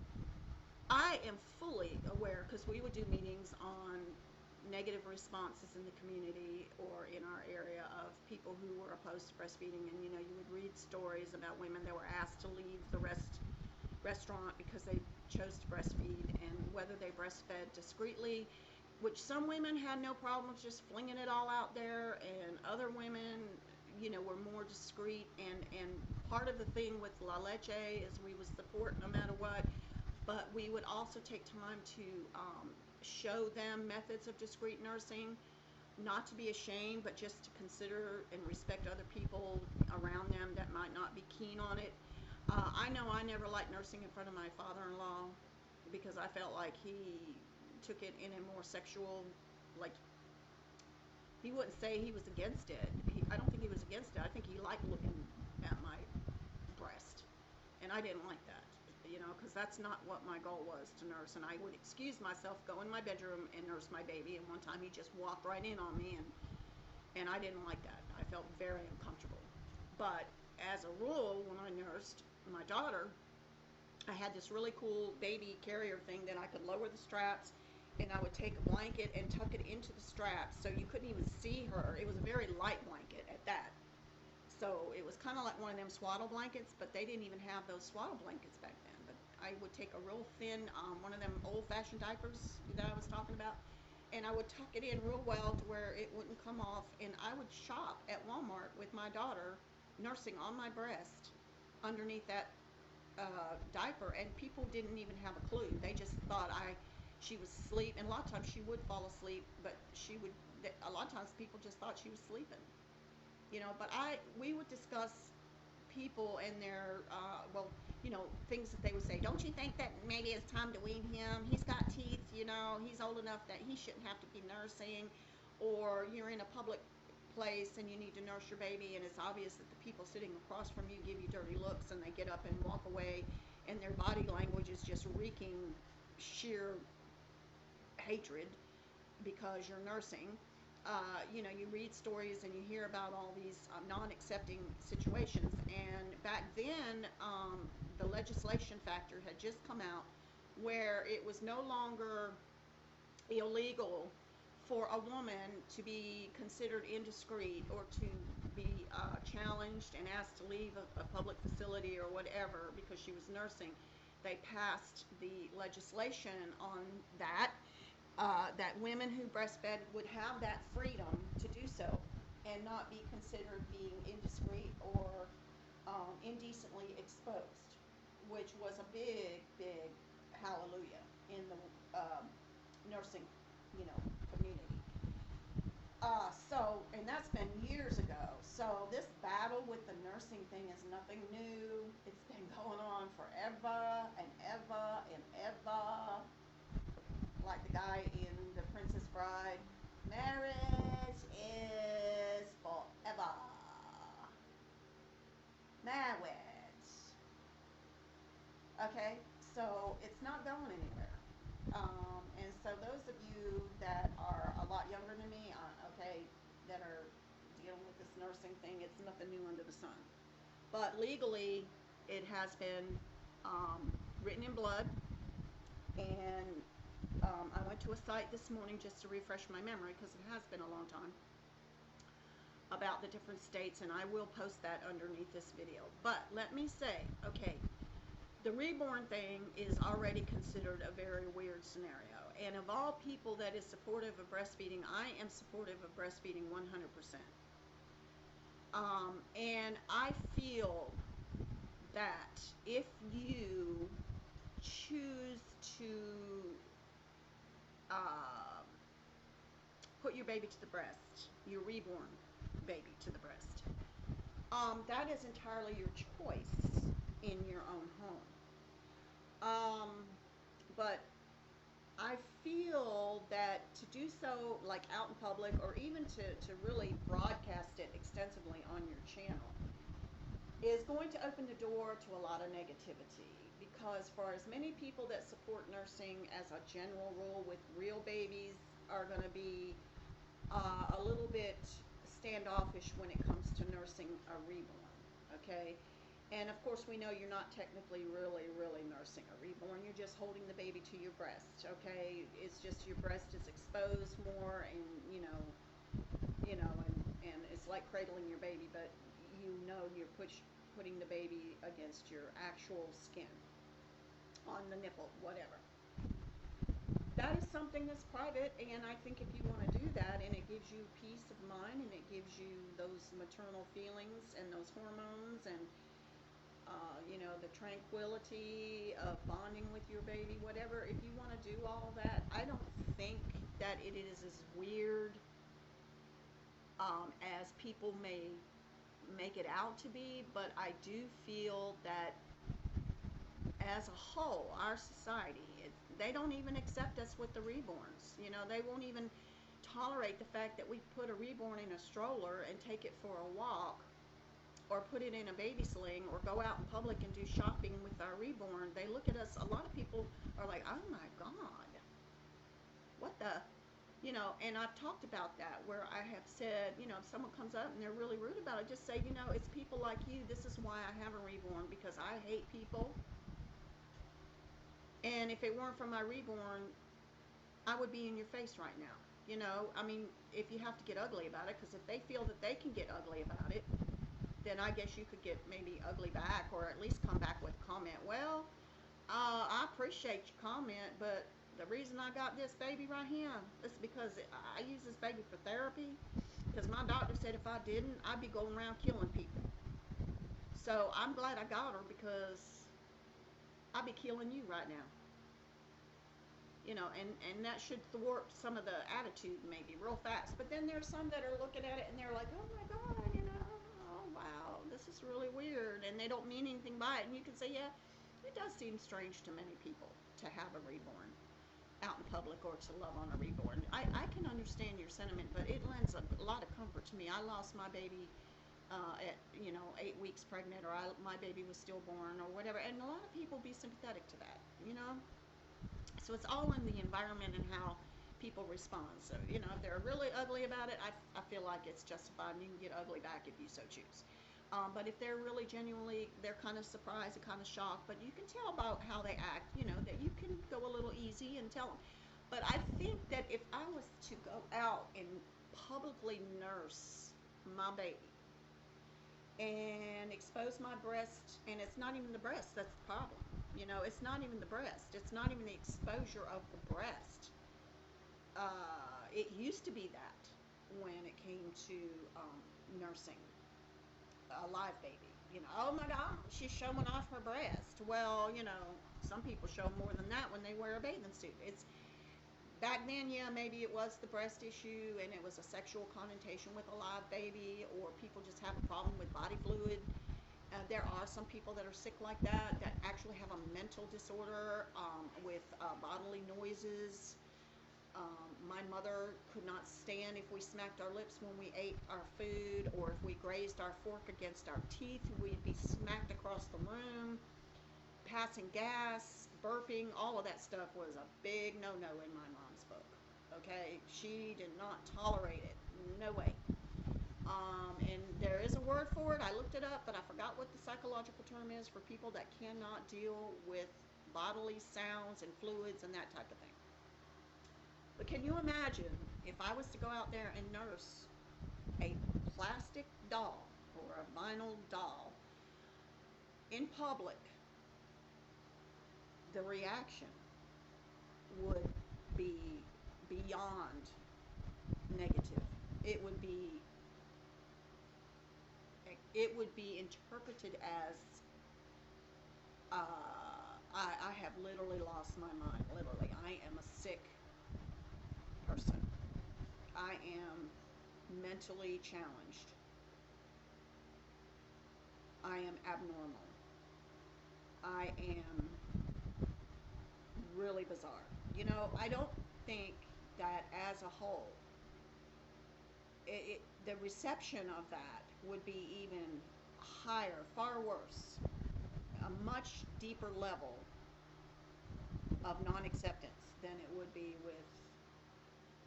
I am fully aware because we would do meetings on negative responses in the community or in our area of people who were opposed to breastfeeding, and you would read stories about women that were asked to leave the restaurant because they chose to breastfeed, and whether they breastfed discreetly, which some women had no problems just flinging it all out there, and other women were more discreet, and part of the thing with La Leche is we would support no matter what, but we would also take time to show them methods of discreet nursing, not to be ashamed, but just to consider and respect other people around them that might not be keen on it. I know I never liked nursing in front of my father-in-law because I felt like he took it in a more sexual, like, he wouldn't say he was against it. I don't think he was against it. I think he liked looking at my breast, and I didn't like that, because that's not what my goal was to nurse. And I would excuse myself, go in my bedroom and nurse my baby, and one time he just walked right in on me, and I didn't like that. I felt very uncomfortable. But as a rule, when I nursed my daughter, I had this really cool baby carrier thing that I could lower the straps, and I would take a blanket and tuck it into the straps so you couldn't even see her. It was a very light blanket at that. So it was kind of like one of them swaddle blankets, but they didn't even have those swaddle blankets back then. But I would take a real thin, one of them old-fashioned diapers that I was talking about, and I would tuck it in real well to where it wouldn't come off, and I would shop at Walmart with my daughter nursing on my breast underneath that diaper, and people didn't even have a clue. They just thought I she was asleep, and a lot of times she would fall asleep, but a lot of times people just thought she was sleeping, but we would discuss people and their, things that they would say. Don't you think that maybe it's time to wean him? He's got teeth, he's old enough that he shouldn't have to be nursing. Or you're in a public place and you need to nurse your baby, and it's obvious that the people sitting across from you give you dirty looks, and they get up and walk away, and their body language is just reeking sheer hatred because you're nursing. You read stories and you hear about all these non-accepting situations. And back then, the legislation factor had just come out where it was no longer illegal for a woman to be considered indiscreet or to be challenged and asked to leave a public facility or whatever because she was nursing. They passed the legislation on that, that women who breastfed would have that freedom to do so and not be considered being indiscreet or indecently exposed, which was a big, big hallelujah in the nursing, community. And that's been years ago. So this battle with the nursing thing is nothing new. It's been going on forever and ever and ever. Like the guy in The Princess Bride, marriage is forever. Marriage. Okay, so it's not going anywhere. And so those of you that are a lot younger than me, okay, that are dealing with this nursing thing, it's nothing new under the sun. But legally, it has been written in blood. And I went to a site this morning just to refresh my memory because it has been a long time about the different states, and I will post that underneath this video. But let me say, okay, the reborn thing is already considered a very weird scenario. And of all people that is supportive of breastfeeding, I am supportive of breastfeeding 100%. And I feel that if you choose to put your baby to the breast, your reborn baby to the breast, that is entirely your choice in your own home. But I feel that to do so, like out in public, or even to really broadcast it extensively on your channel, is going to open the door to a lot of negativity. Because for as many people that support nursing as a general rule with real babies are going to be a little bit standoffish when it comes to nursing a reborn, okay? And of course we know you're not technically really nursing a reborn. You're just holding the baby to your breast, okay? It's just your breast is exposed more, and and it's like cradling your baby, but you're putting the baby against your actual skin, on the nipple, whatever. That is something that's private, and I think if you want to do that, and it gives you peace of mind, and it gives you those maternal feelings and those hormones, and the tranquility of bonding with your baby, whatever, if you want to do all that, I don't think that it is as weird as people may make it out to be. But I do feel that as a whole, our society, they don't even accept us with the reborns. They won't even tolerate the fact that we put a reborn in a stroller and take it for a walk, or put it in a baby sling, or go out in public and do shopping with our reborn. They look at us, a lot of people are like, oh my God, what the, and I've talked about that, where I have said, if someone comes up and they're really rude about it, just say, it's people like you, this is why I have a reborn, because I hate people. And if it weren't for my reborn, I would be in your face right now. If you have to get ugly about it, because if they feel that they can get ugly about it, then I guess you could get maybe ugly back, or at least come back with a comment. Well, I appreciate your comment, but the reason I got this baby right here is because I use this baby for therapy, because my doctor said if I didn't, I'd be going around killing people. So I'm glad I got her, because I'd be killing you right now. and that should thwart some of the attitude maybe real fast. But then there's some that are looking at it and they're like, oh my God, oh wow, this is really weird, and they don't mean anything by it. And you can say, yeah, it does seem strange to many people to have a reborn out in public or to love on a reborn. I can understand your sentiment, but it lends a lot of comfort to me. I lost my baby at 8 weeks pregnant, or my baby was stillborn, or whatever, and a lot of people be sympathetic to that, so it's all in the environment and how people respond. So if they're really ugly about it, I feel like it's justified, and you can get ugly back if you so choose. But if they're really genuinely, they're kind of surprised and kind of shocked, but you can tell about how they act, that you can go a little easy and tell them. But I think that if I was to go out and publicly nurse my baby and expose my breast, and it's not even the breast that's the problem. It's not even the breast. It's not even the exposure of the breast. It used to be that when it came to nursing a live baby. Oh my God, she's showing off her breast. Well, some people show more than that when they wear a bathing suit. It's back then, yeah, maybe it was the breast issue and it was a sexual connotation with a live baby, or people just have a problem with body fluid. There are some people that are sick like that actually have a mental disorder with bodily noises. My mother could not stand if we smacked our lips when we ate our food, or if we grazed our fork against our teeth, we'd be smacked across the room. Passing gas, burping, all of that stuff was a big no-no in my mom's book. Okay, she did not tolerate it. No way. And there is a word for it. I looked it up, but I forgot what the psychological term is for people that cannot deal with bodily sounds and fluids and that type of thing. But can you imagine if I was to go out there and nurse a plastic doll or a vinyl doll in public? The reaction would be beyond negative. It would be interpreted as I have literally lost my mind. Literally, I am a sick person. I am mentally challenged. I am abnormal. I am really bizarre. I don't think that as a whole, the reception of that would be even higher, far worse, a much deeper level of non-acceptance than it would be with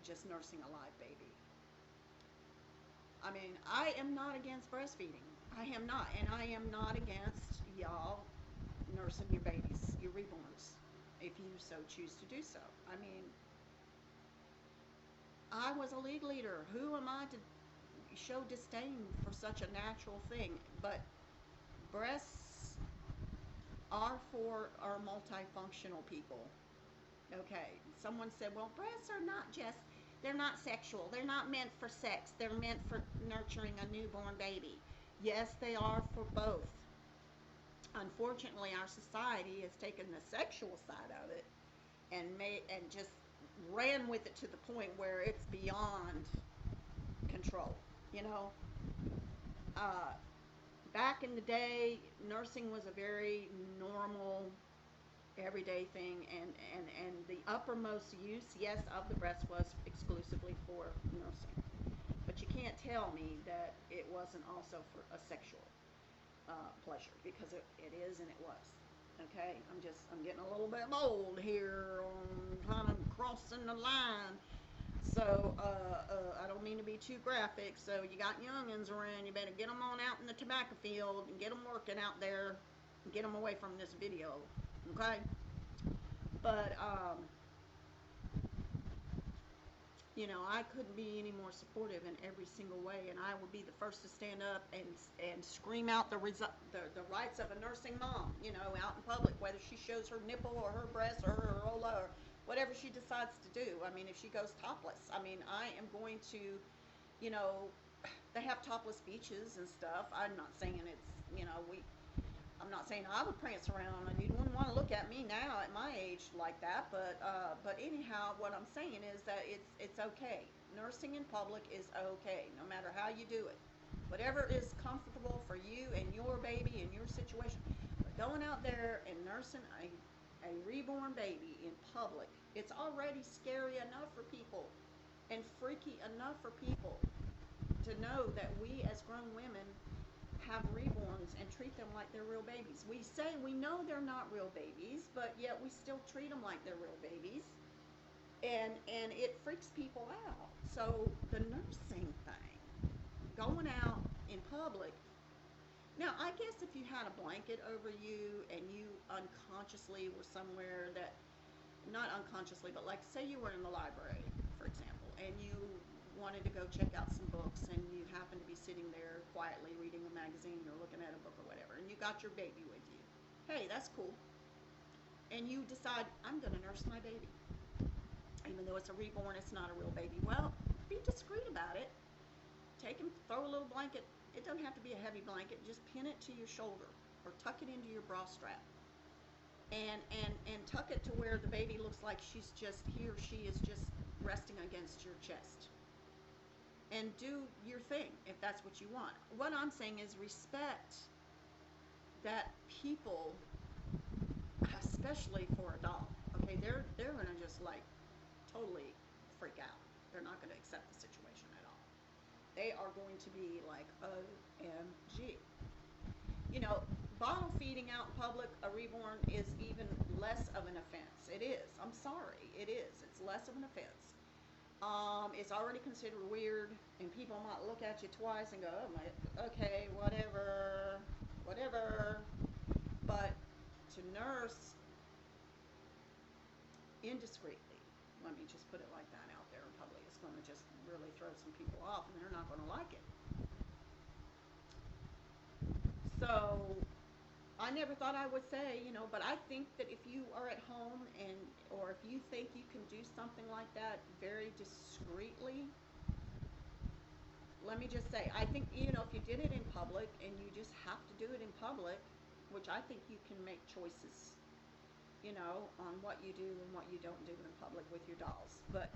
just nursing a live baby. I mean, I am not against breastfeeding. I am not. And I am not against y'all nursing your babies, your reborns, if you so choose to do so. I mean, I was a league leader. Who am I to show disdain for such a natural thing? But breasts are for our multifunctional people. Okay, someone said, well, breasts are not just, they're not sexual. They're not meant for sex. They're meant for nurturing a newborn baby. Yes, they are for both. Unfortunately, our society has taken the sexual side of it and just ran with it to the point where it's beyond control. Back in the day, nursing was a very normal, everyday thing, and the uppermost use, yes, of the breast was exclusively for nursing. But you can't tell me that it wasn't also for a sexual pleasure, because it is and it was. Okay, I'm getting a little bit bold here on kind of crossing the line. So I don't mean to be too graphic. So you got youngins around, you better get them on out in the tobacco field and get them working out there and get them away from this video. Okay, but I couldn't be any more supportive in every single way, and I would be the first to stand up and scream out the rights of a nursing mom, out in public, whether she shows her nipple or her breast or her areola or whatever she decides to do. I mean, if she goes topless, I mean, I am going to, they have topless beaches and stuff. I'm not saying it's, I'm not saying I would prance around, and you wouldn't want to look at me now at my age like that. But anyhow, what I'm saying is that it's okay. Nursing in public is okay, no matter how you do it. Whatever is comfortable for you and your baby and your situation. But going out there and nursing a reborn baby in public, it's already scary enough for people and freaky enough for people to know that we as grown women have reborns and treat them like they're real babies. We say we know they're not real babies, but yet we still treat them like they're real babies, and it freaks people out. So the nursing thing, going out in public. Now, I guess if you had a blanket over you and you unconsciously were somewhere that, not unconsciously, but like say you were in the library, for example, and you wanted to go check out some books and you happen to be sitting there quietly reading a magazine or looking at a book or whatever, and you got your baby with you. Hey, that's cool. And you decide, I'm going to nurse my baby. Even though it's a reborn, it's not a real baby. Well, be discreet about it. Take him, throw a little blanket. It doesn't have to be a heavy blanket. Just pin it to your shoulder or tuck it into your bra strap. And tuck it to where the baby looks like he or she is just resting against your chest. And do your thing if that's what you want. What I'm saying is respect that people, especially for a doll, okay, they're gonna just like totally freak out. They're not gonna accept the situation at all. They are going to be like, OMG. You know, bottle feeding out in public, a reborn, is even less of an offense. It is. I'm sorry. It is. It's less of an offense. It's already considered weird, and people might look at you twice and go, oh my, okay, whatever, whatever. But to nurse indiscreetly, let me just put it like that out there in public, it's going to just really throw some people off, and they're not going to like it. So I never thought I would say, but I think that if you are at home or if you think you can do something like that very discreetly, let me just say, I think, if you did it in public and you just have to do it in public, which I think you can make choices, on what you do and what you don't do in public with your dolls. But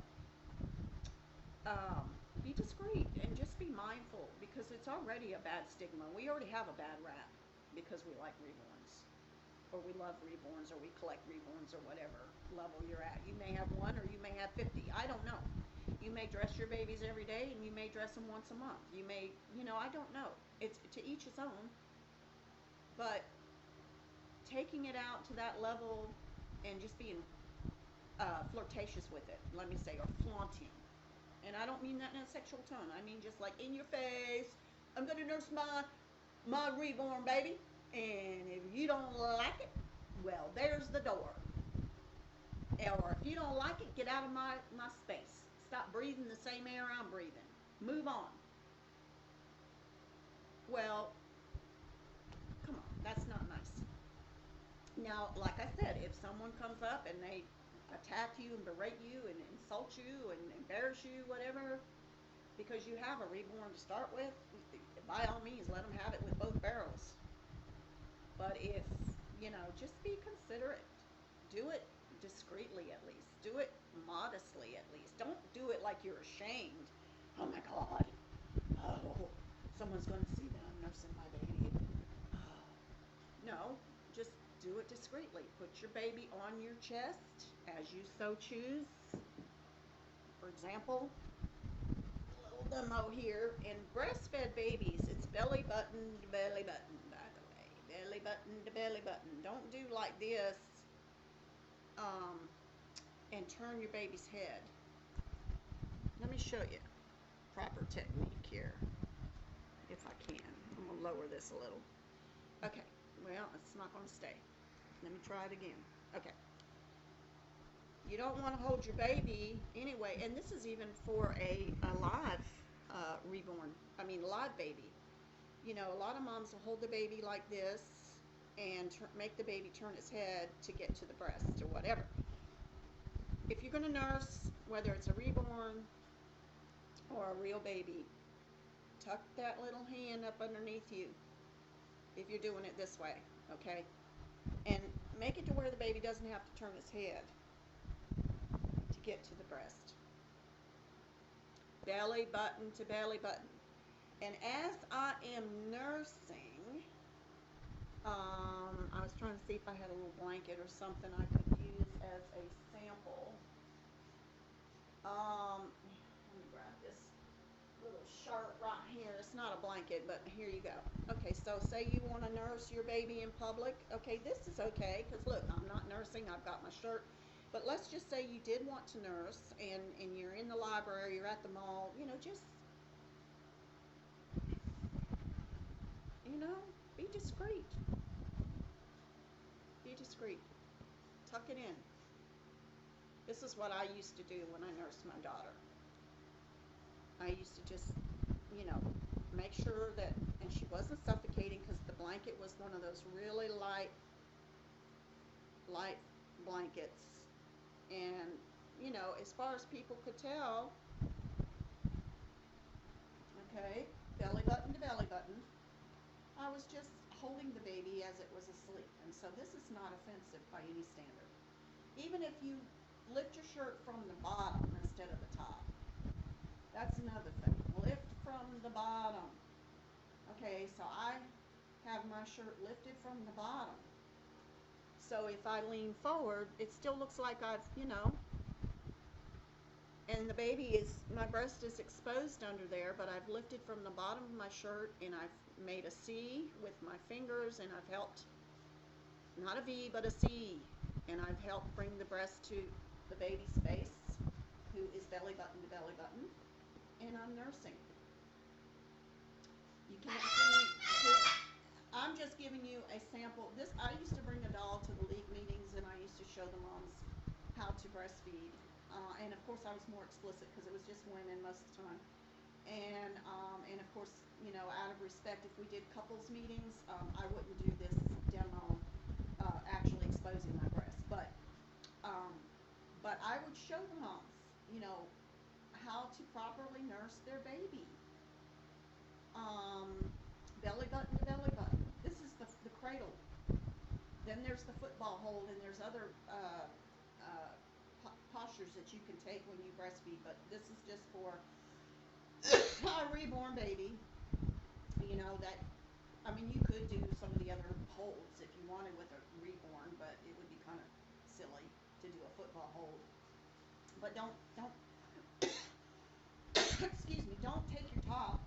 be discreet and just be mindful, because it's already a bad stigma. We already have a bad rap because we like reborns, or we love reborns, or we collect reborns, or whatever level you're at. You may have one, or you may have 50. I don't know. You may dress your babies every day, and you may dress them once a month. You may, I don't know. It's to each his own. But taking it out to that level and just being flirtatious with it, let me say, or flaunting. And I don't mean that in a sexual tone. I mean just like in your face. I'm going to nurse my reborn baby, and if you don't like it, well, there's the door. Or if you don't like it, get out of my space. Stop breathing the same air I'm breathing. Move on. Well, come on, that's not nice. Now, like I said, if someone comes up and they attack you and berate you and insult you and embarrass you, whatever, because you have a reborn to start with, by all means, let them have it with both barrels. But if, just be considerate. Do it discreetly at least. Do it modestly at least. Don't do it like you're ashamed. Oh my God. Oh, someone's going to see that I'm nursing my baby. No, just do it discreetly. Put your baby on your chest as you so choose. For example, demo here, in breastfed babies, it's belly button to belly button, by the way. Belly button to belly button. Don't do like this and turn your baby's head. Let me show you proper technique here, if I can. I'm going to lower this a little. Okay, well, it's not going to stay. Let me try it again. Okay. You don't want to hold your baby anyway, and this is even for a live live baby. A lot of moms will hold the baby like this and make the baby turn its head to get to the breast or whatever. If you're going to nurse, whether it's a reborn or a real baby, tuck that little hand up underneath you if you're doing it this way. okay? And make it to where the baby doesn't have to turn his head to get to the breast. Belly button to belly button. And as I am nursing, I was trying to see if I had a little blanket or something I could use as a sample. Let me grab this little shirt right here. It's not a blanket, but here you go. Okay, so say you want to nurse your baby in public. Okay, this is okay, because look, I'm not nursing. I've got my shirt. But let's just say you did want to nurse, and you're in the library, you're at the mall, just, you know, be discreet. Be discreet. Tuck it in. This is what I used to do when I nursed my daughter. I used to just, you know, make sure that, and she wasn't suffocating because the blanket was one of those really light blankets. And, as far as people could tell, okay, belly button to belly button, I was just holding the baby as it was asleep. And so this is not offensive by any standard. Even if you lift your shirt from the bottom instead of the top. That's another thing. Lift from the bottom. Okay, so I have my shirt lifted from the bottom. So if I lean forward, it still looks like I've, and the baby my breast is exposed under there, but I've lifted from the bottom of my shirt and I've made a C with my fingers, and I've helped, not a V, but a C, and I've helped bring the breast to the baby's face, who is belly button to belly button, and I'm nursing. You can't see, I'm just giving you a sample. I used to bring a doll to the league meetings, and I used to show the moms how to breastfeed. And of course I was more explicit because it was just women most of the time. And of course, out of respect, if we did couples meetings, I wouldn't do this demo, actually exposing my breast. But I would show the moms, how to properly nurse their baby. Belly button to belly button. This is the cradle. Then there's the football hold, and there's other postures that you can take when you breastfeed, but this is just for a reborn baby. You could do some of the other holds if you wanted with a reborn, but it would be kind of silly to do a football hold. But don't excuse me, don't take your top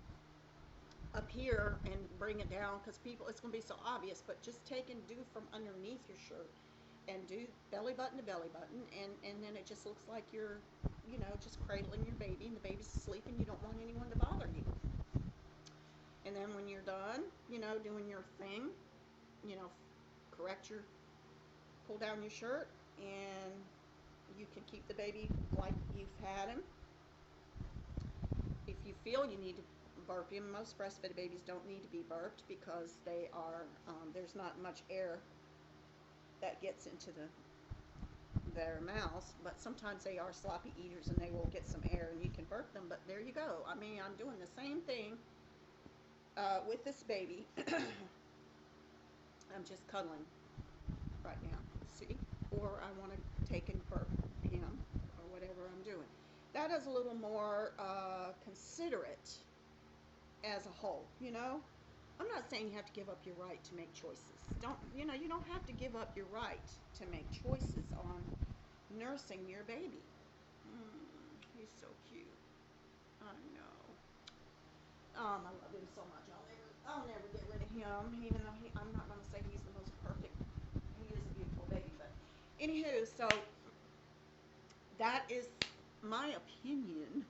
up here and bring it down, because it's going to be so obvious, but just take and do from underneath your shirt and do belly button to belly button, and then it just looks like you're, just cradling your baby, and the baby's asleep and you don't want anyone to bother you. And then when you're done, doing your thing, pull down your shirt, and you can keep the baby like you've had him. If you feel you need to burp him, most breastfed babies don't need to be burped because there's not much air that gets into their mouths, but sometimes they are sloppy eaters and they will get some air and you can burp them. But there you go. I'm doing the same thing with this baby. I'm just cuddling right now, see? Or I want to take and burp him, or whatever I'm doing. That is a little more considerate as a whole, I'm not saying you have to give up your right to make choices. You don't have to give up your right to make choices on nursing your baby. He's so cute. I know. I love him so much. I'll never get rid of him, even though I'm not going to say he's the most perfect. He is a beautiful baby, but anywho, so that is my opinion.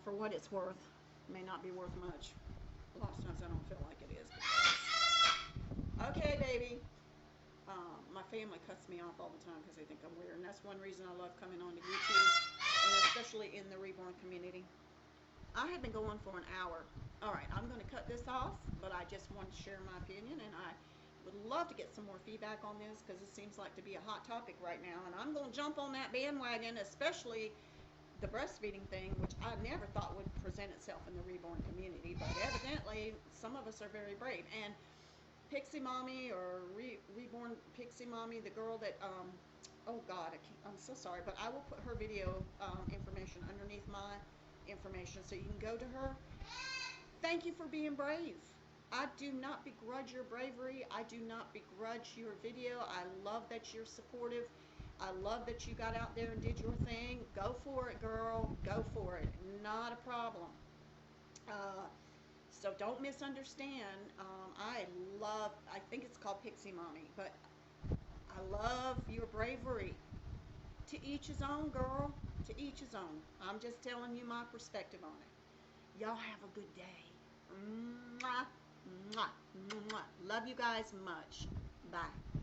For what it's worth, may not be worth much. A lot of times I don't feel like it is. Okay, baby. My family cuts me off all the time because they think I'm weird, and that's one reason I love coming on to YouTube, and especially in the Reborn community. I have been going for an hour. All right, I'm going to cut this off, but I just wanted to share my opinion, and I would love to get some more feedback on this because it seems like to be a hot topic right now, and I'm going to jump on that bandwagon, especially the breastfeeding thing, which I never thought would present itself in the Reborn community, but evidently some of us are very brave. And Pixie Mommy or Reborn Pixie Mommy, the girl that, oh God, I'm so sorry, but I will put her video information underneath my information so you can go to her. Thank you for being brave. I do not begrudge your bravery. I do not begrudge your video. I love that you're supportive. I love that you got out there and did your thing. Go for it, girl. Go for it. Not a problem. Uh, so don't misunderstand. I think it's called Pixie Mommy, but I love your bravery. To each his own, girl. To each his own. I'm just telling you my perspective on it. Y'all have a good day. Mwah, mwah, mwah. Love you guys much. Bye.